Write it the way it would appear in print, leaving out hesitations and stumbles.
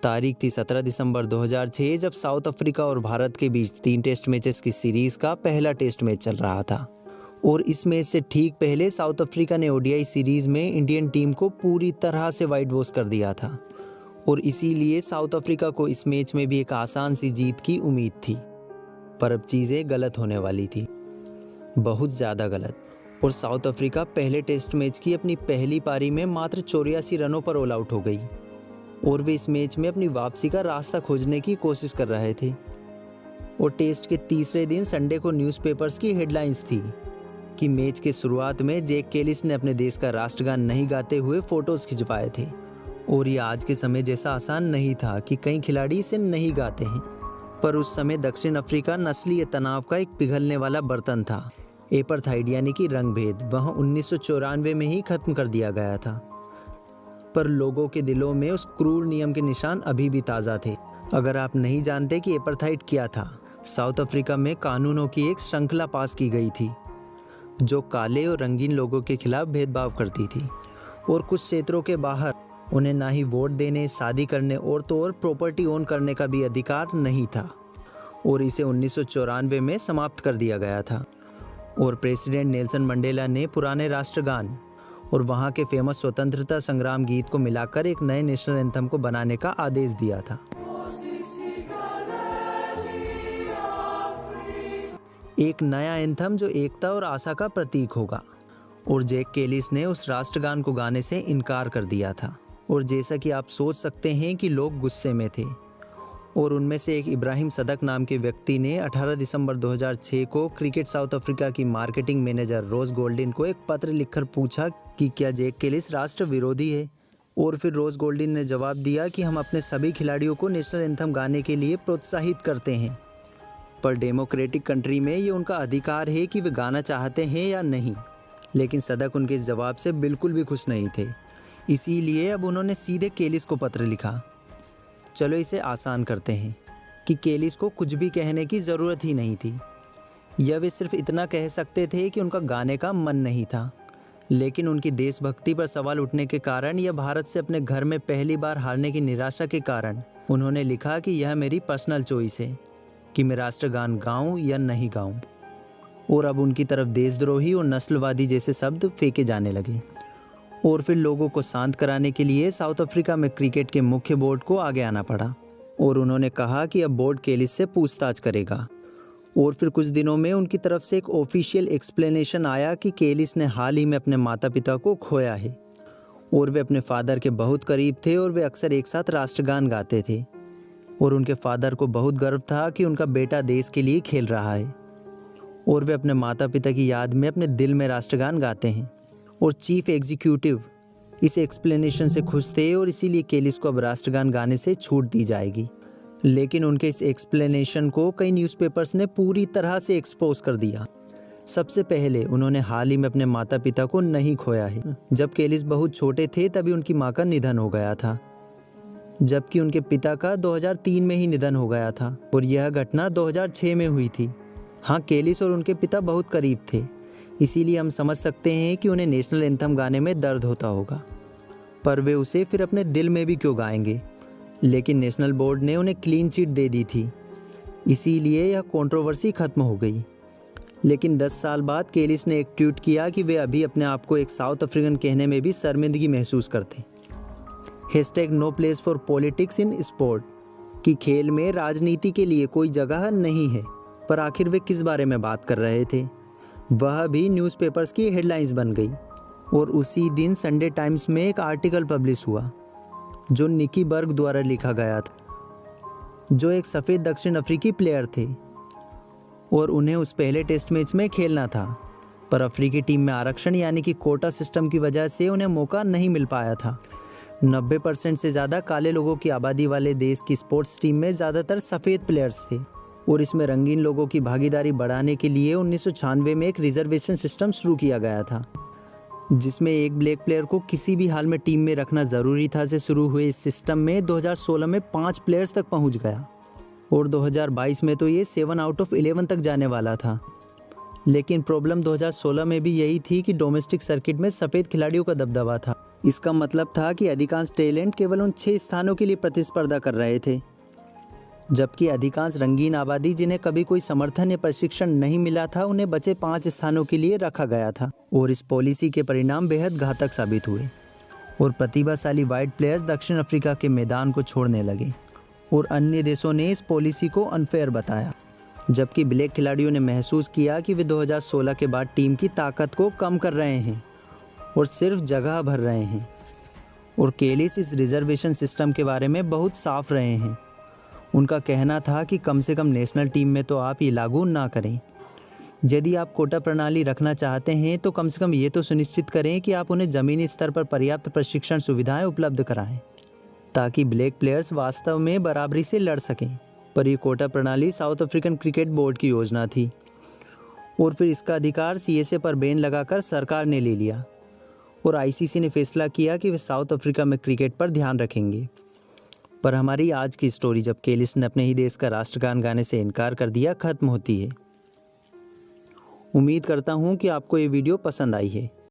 तारीख थी 17 दिसंबर 2006 जब साउथ अफ्रीका और भारत के बीच 3 टेस्ट मैचेस की सीरीज का पहला टेस्ट मैच चल रहा था। और इस मैच से ठीक पहले साउथ अफ्रीका ने ओडीआई सीरीज में इंडियन टीम को पूरी तरह से वाइट वॉश कर दिया था और इसीलिए साउथ अफ्रीका को इस मैच में भी एक आसान सी जीत की उम्मीद थी। पर अब चीज़ें गलत होने वाली थी, बहुत ज़्यादा गलत। और साउथ अफ्रीका पहले टेस्ट मैच की अपनी पहली पारी में मात्र 84 रनों पर ऑल आउट हो गई और वे इस मैच में अपनी वापसी का रास्ता खोजने की कोशिश कर रहे थे। और टेस्ट के तीसरे दिन संडे को न्यूज़पेपर्स की हेडलाइंस थी कि मैच के शुरुआत में जैक कैलिस ने अपने देश का राष्ट्रगान नहीं गाते हुए फोटोज खिंचवाए थे। और ये आज के समय जैसा आसान नहीं था कि कई खिलाड़ी इसे नहीं गाते हैं, पर उस समय दक्षिण अफ्रीका नस्लीय तनाव का एक पिघलने वाला बर्तन था। एपार्थाइड यानी कि रंगभेद वहाँ 1994 में ही खत्म कर दिया गया था, पर लोगों के दिलों में उस क्रूर नियम के निशान अभी भी ताज़ा थे। अगर आप नहीं जानते कि एपार्थाइड क्या था, साउथ अफ्रीका में कानूनों की एक श्रृंखला पास की गई थी जो काले और रंगीन लोगों के खिलाफ भेदभाव करती थी और कुछ क्षेत्रों के बाहर उन्हें ना ही वोट देने, शादी करने और तो और प्रॉपर्टी ओन करने का भी अधिकार नहीं था। और इसे 1994 में समाप्त कर दिया गया था और प्रेसिडेंट नेल्सन मंडेला ने पुराने राष्ट्रगान और वहाँ के फेमस स्वतंत्रता संग्राम गीत को मिलाकर एक नए नेशनल एंथम को बनाने का आदेश दिया था। एक नया एंथम जो एकता और आशा का प्रतीक होगा। और जैक कैलिस ने उस राष्ट्रगान को गाने से इनकार कर दिया था। और जैसा कि आप सोच सकते हैं कि लोग गुस्से में थे और उनमें से एक इब्राहिम सदक नाम के व्यक्ति ने 18 दिसंबर 2006 को क्रिकेट साउथ अफ्रीका की मार्केटिंग मैनेजर रोज गोल्डिन को एक पत्र लिखकर पूछा कि क्या जैक कैलिस राष्ट्र विरोधी है। और फिर रोज गोल्डिन ने जवाब दिया कि हम अपने सभी खिलाड़ियों को नेशनल एंथम गाने के लिए प्रोत्साहित करते हैं, पर डेमोक्रेटिक कंट्री में ये उनका अधिकार है कि वे गाना चाहते हैं या नहीं। लेकिन सदक उनके इस जवाब से बिल्कुल भी खुश नहीं थे, इसीलिए अब उन्होंने सीधे कैलिस को पत्र लिखा। चलो इसे आसान करते हैं कि कैलिस को कुछ भी कहने की ज़रूरत ही नहीं थी, या वे सिर्फ इतना कह सकते थे कि उनका गाने का मन नहीं था। लेकिन उनकी देशभक्ति पर सवाल उठने के कारण या भारत से अपने घर में पहली बार हारने की निराशा के कारण उन्होंने लिखा कि यह मेरी पर्सनल चॉइस है कि मैं राष्ट्रगान गाऊं या नहीं गाऊं। और अब उनकी तरफ देशद्रोही और नस्लवादी जैसे शब्द फेंके जाने लगे। और फिर लोगों को शांत कराने के लिए साउथ अफ्रीका में क्रिकेट के मुख्य बोर्ड को आगे आना पड़ा और उन्होंने कहा कि अब बोर्ड कैलिस से पूछताछ करेगा। और फिर कुछ दिनों में उनकी तरफ से एक ऑफिशियल एक्सप्लेनेशन आया कि कैलिस ने हाल ही में अपने माता पिता को खोया है और वे अपने फादर के बहुत करीब थे और वे अक्सर एक साथ राष्ट्रगान गाते थे। और उनके फादर को बहुत गर्व था कि उनका बेटा देश के लिए खेल रहा है और वे अपने माता पिता की याद में अपने दिल में राष्ट्रगान गाते हैं। और चीफ एग्जीक्यूटिव इस एक्सप्लेनेशन से खुश थे और इसीलिए कैलिस को अब राष्ट्रगान गाने से छूट दी जाएगी। लेकिन उनके इस एक्सप्लेनेशन को कई न्यूज़पेपर्स ने पूरी तरह से एक्सपोज कर दिया। सबसे पहले उन्होंने हाल ही में अपने माता पिता को नहीं खोया है। जब कैलिस बहुत छोटे थे तभी उनकी माँ का निधन हो गया था, जबकि उनके पिता का 2003 में ही निधन हो गया था और यह घटना 2006 में हुई थी। हाँ, कैलिस और उनके पिता बहुत करीब थे, इसीलिए हम समझ सकते हैं कि उन्हें नेशनल एंथम गाने में दर्द होता होगा, पर वे उसे फिर अपने दिल में भी क्यों गाएंगे। लेकिन नेशनल बोर्ड ने उन्हें क्लीन चिट दे दी थी, इसीलिए यह कंट्रोवर्सी खत्म हो गई। लेकिन 10 साल बाद कैलिस ने एक ट्वीट किया कि वे अभी अपने आप को एक साउथ अफ्रीकन कहने में भी शर्मिंदगी महसूस करते। #No place for politics in sport कि खेल में राजनीति के लिए कोई जगह नहीं है। पर आखिर वे किस बारे में बात कर रहे थे, वह भी न्यूज़पेपर्स की हेडलाइंस बन गई। और उसी दिन संडे टाइम्स में एक आर्टिकल पब्लिश हुआ जो निकी बर्ग द्वारा लिखा गया था, जो एक सफ़ेद दक्षिण अफ्रीकी प्लेयर थे और उन्हें उस पहले टेस्ट मैच में खेलना था, पर अफ्रीकी टीम में आरक्षण यानी कि कोटा सिस्टम की वजह से उन्हें मौका नहीं मिल पाया था। 90% से ज़्यादा काले लोगों की आबादी वाले देश की स्पोर्ट्स टीम में ज़्यादातर सफ़ेद प्लेयर्स थे और इसमें रंगीन लोगों की भागीदारी बढ़ाने के लिए 1996 में एक रिजर्वेशन सिस्टम शुरू किया गया था, जिसमें एक ब्लैक प्लेयर को किसी भी हाल में टीम में रखना ज़रूरी था। से शुरू हुए इस सिस्टम में 2016 में 5 प्लेयर्स तक पहुंच गया और 2022 में तो ये 7 आउट ऑफ 11 तक जाने वाला था। लेकिन प्रॉब्लम 2016 में भी यही थी कि डोमेस्टिक सर्किट में सफ़ेद खिलाड़ियों का दबदबा था इसका मतलब था कि अधिकांश टैलेंट केवल उन 6 स्थानों के लिए प्रतिस्पर्धा कर रहे थे, जबकि अधिकांश रंगीन आबादी जिन्हें कभी कोई समर्थन या प्रशिक्षण नहीं मिला था, उन्हें बचे 5 स्थानों के लिए रखा गया था। और इस पॉलिसी के परिणाम बेहद घातक साबित हुए और प्रतिभाशाली वाइट प्लेयर्स दक्षिण अफ्रीका के मैदान को छोड़ने लगे और अन्य देशों ने इस पॉलिसी को अनफेयर बताया, जबकि ब्लैक खिलाड़ियों ने महसूस किया कि वे 2016 के बाद टीम की ताकत को कम कर रहे हैं और सिर्फ जगह भर रहे हैं। और केलिस इस रिजर्वेशन सिस्टम के बारे में बहुत साफ रहे हैं। उनका कहना था कि कम से कम नेशनल टीम में तो आप ये लागू ना करें। यदि आप कोटा प्रणाली रखना चाहते हैं तो कम से कम ये तो सुनिश्चित करें कि आप उन्हें ज़मीनी स्तर पर पर्याप्त प्रशिक्षण सुविधाएं उपलब्ध कराएं, ताकि ब्लैक प्लेयर्स वास्तव में बराबरी से लड़ सकें। पर यह कोटा प्रणाली साउथ अफ्रीकन क्रिकेट बोर्ड की योजना थी और फिर इसका अधिकार CSA पर बैन लगाकर सरकार ने ले लिया और ICC ने फैसला किया कि वे साउथ अफ्रीका में क्रिकेट पर ध्यान रखेंगे। पर हमारी आज की स्टोरी, जब केलिस ने अपने ही देश का राष्ट्रगान गाने से इनकार कर दिया, खत्म होती है। उम्मीद करता हूँ कि आपको ये वीडियो पसंद आई है।